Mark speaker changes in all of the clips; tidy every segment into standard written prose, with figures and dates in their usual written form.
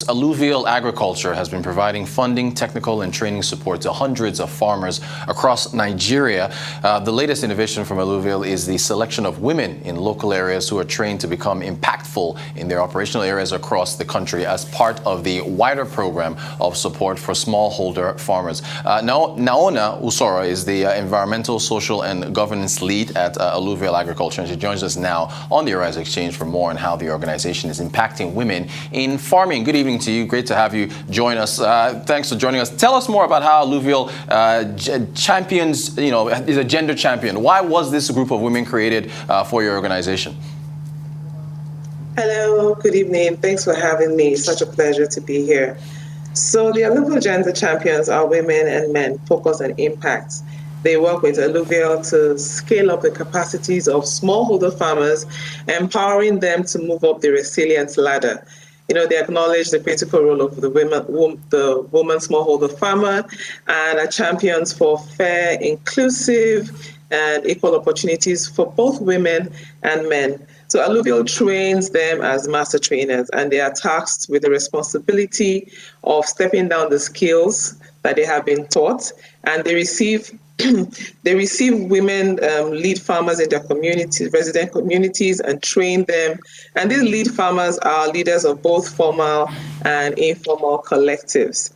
Speaker 1: Alluvial Agriculture has been providing funding, technical, and training support to hundreds of farmers across Nigeria. The latest innovation from Alluvial is the selection of women in local areas who are trained to become impactful in their operational areas across the country as part of the wider program of support for smallholder farmers. Naosa Usoroh is the Environmental, Social, and Governance Lead at Alluvial Agriculture, and she joins us now on the Arise Exchange for more on how the organization is impacting women in farming. Good evening to you. Great to have you join us. Thanks for joining us. Tell us more about how Alluvial champions, is a gender champion. Why was this group of women created for your organization?
Speaker 2: Hello, good evening. Thanks for having me. Such a pleasure to be here. So the Alluvial Gender Champions are women and men focused on impact. They work with Alluvial to scale up the capacities of smallholder farmers, empowering them to move up the resilience ladder. They acknowledge the critical role of the woman smallholder farmer and are champions for fair, inclusive, and equal opportunities for both women and men. So Alluvial trains them as master trainers, and they are tasked with the responsibility of stepping down the skills that they have been taught, and they receive women lead farmers in their communities, resident communities, and train them. And these lead farmers are leaders of both formal and informal collectives.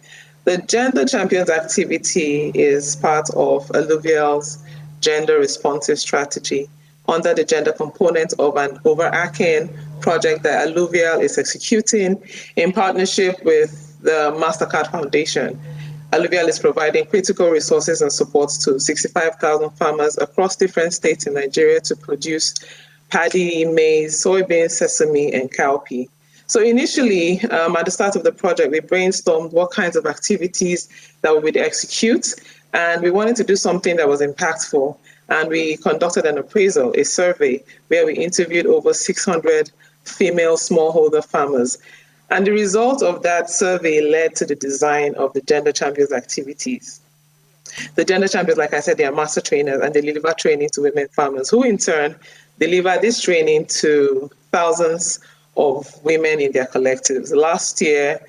Speaker 2: The Gender Champions activity is part of Alluvial's gender responsive strategy under the gender component of an overarching project that Alluvial is executing in partnership with the MasterCard Foundation. Alluvial is providing critical resources and support to 65,000 farmers across different states in Nigeria to produce paddy, maize, soybeans, sesame, and cowpea. So initially, at the start of the project, we brainstormed what kinds of activities that we would execute, and we wanted to do something that was impactful. And we conducted an appraisal, a survey, where we interviewed over 600 female smallholder farmers. And the result of that survey led to the design of the Gender Champions activities. The Gender Champions, like I said, they are master trainers, and they deliver training to women farmers, who in turn deliver this training to thousands of women in their collectives. Last year,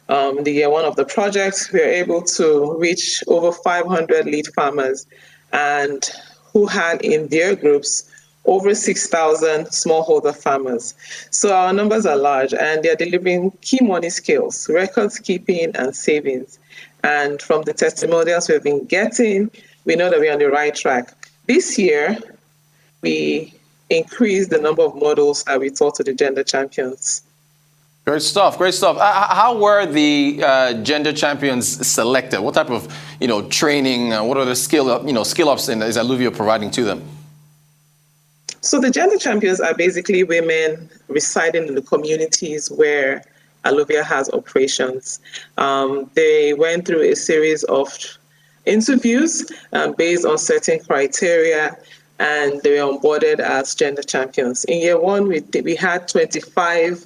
Speaker 2: the year one of the project, we were able to reach over 500 lead farmers and who had in their groups over 6,000 smallholder farmers. So our numbers are large, and they're delivering key money skills, records keeping, and savings. And from the testimonials we've been getting, we know that we're on the right track. This year, we increased the number of models that we taught to the Gender Champions.
Speaker 1: Great stuff. Great stuff. How were the Gender Champions selected? What type of, training? What are the skill ups is Alluvial providing to them?
Speaker 2: So the Gender Champions are basically women residing in the communities where Alluvial has operations. They went through a series of interviews based on certain criteria, and they were onboarded as Gender Champions. In year one, we had 25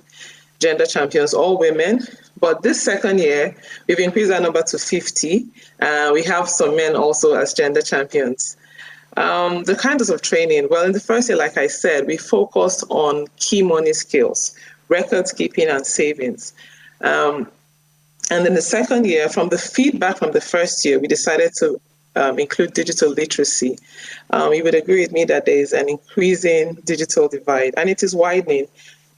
Speaker 2: Gender Champions, all women. But this second year, we've increased our number to 50. We have some men also as Gender Champions. The kinds of training, well, in the first year, like I said, we focused on key money skills, records keeping, and savings. And in the second year, from the feedback from the first year, we decided to include digital literacy. You would agree with me that there is an increasing digital divide, and it is widening.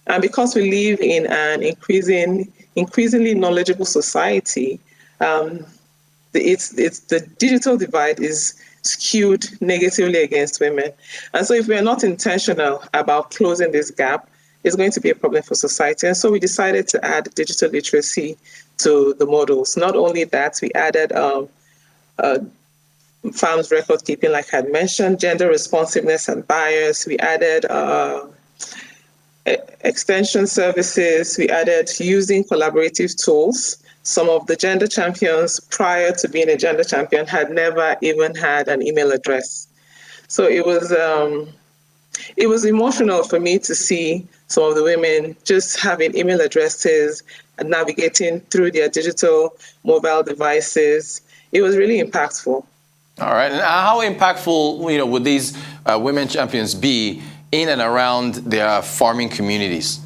Speaker 2: And because we live in an increasingly knowledgeable society, the digital divide is skewed negatively against women. And so if we're not intentional about closing this gap, it's going to be a problem for society. And so we decided to add digital literacy to the models. Not only that, we added farms record keeping, like I had mentioned, gender responsiveness and bias. We added extension services. We added using collaborative tools. Some of the Gender Champions, prior to being a Gender Champion, had never even had an email address. So it was emotional for me to see some of the women just having email addresses and navigating through their digital mobile devices. It was really impactful.
Speaker 1: All right. And how impactful, would these women champions be in and around their farming communities?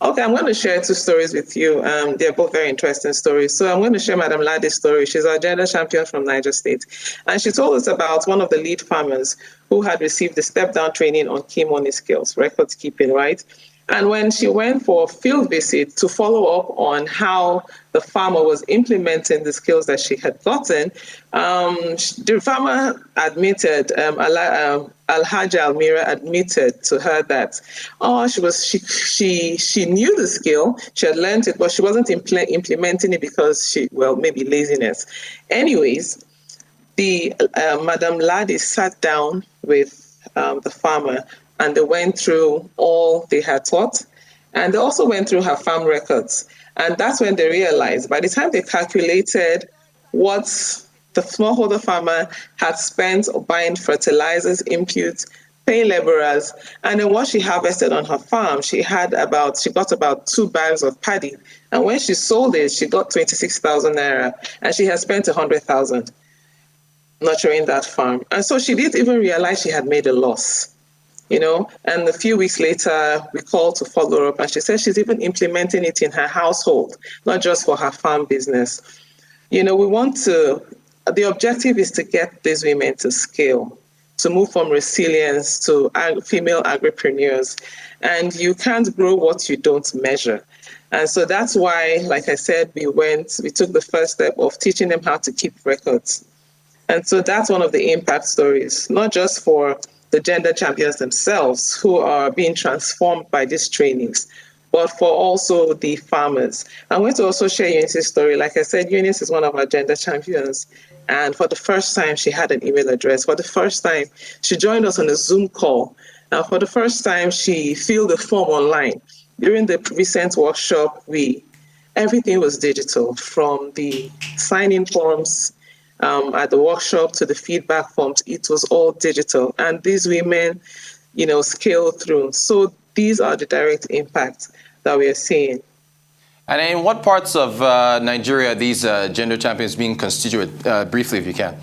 Speaker 2: Okay, I'm going to share two stories with you. They're both very interesting stories. So I'm going to share Madam Ladi's story. She's our gender champion from Niger State. And she told us about one of the lead farmers who had received the step-down training on key money skills, record keeping, right? And when she went for a field visit to follow up on how the farmer was implementing the skills that she had gotten, the farmer admitted, Alhaja Almira admitted to her that she knew the skill, she had learned it, but she wasn't implementing it because maybe laziness. Anyways, the Madame Ladi sat down with the farmer and they went through all they had taught. And they also went through her farm records. And that's when they realized, by the time they calculated what the smallholder farmer had spent buying fertilizers, inputs, paying laborers, and then what she harvested on her farm, she got about 2 bags of paddy. And when she sold it, she got 26,000 naira, and she had spent 100,000 nurturing that farm. And so she didn't even realize she had made a loss, And a few weeks later, we called to follow up, and she said she's even implementing it in her household, not just for her farm business. The objective is to get these women to scale, to move from resilience to female agripreneurs. And you can't grow what you don't measure. And so that's why, like I said, we took the first step of teaching them how to keep records. And so that's one of the impact stories, not just for the gender champions themselves who are being transformed by these trainings, but for also the farmers. I'm going to also share Eunice's story. Like I said, Eunice is one of our gender champions. And for the first time, she had an email address. For the first time, she joined us on a Zoom call. Now, for the first time, she filled the form online. During the recent workshop, everything was digital, from the sign-in forms at the workshop to the feedback forms. It was all digital. And these women, scale through. So these are the direct impacts that we are seeing.
Speaker 1: And in what parts of Nigeria are these gender champions being constituted? Briefly, if you can.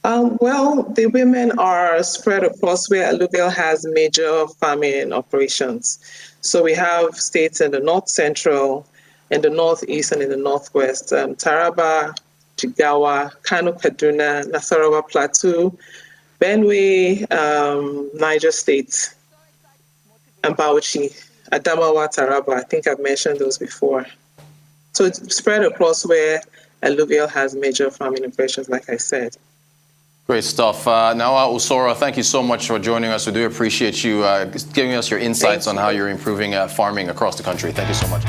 Speaker 2: Well, the women are spread across where Alluvial has major farming operations. So we have states in the north central, in the northeast, and in the northwest. Taraba, Jigawa, Kano, Kaduna, Nasarawa Plateau, Benue, Niger State, and Bauchi, Adamawa, Taraba. I think I've mentioned those before. So it's spread across where Alluvial has major farming operations, like I said.
Speaker 1: Great stuff. Naosa Usoroh, thank you so much for joining us. We do appreciate you giving us your insights on how you're improving farming across the country. Thank you so much.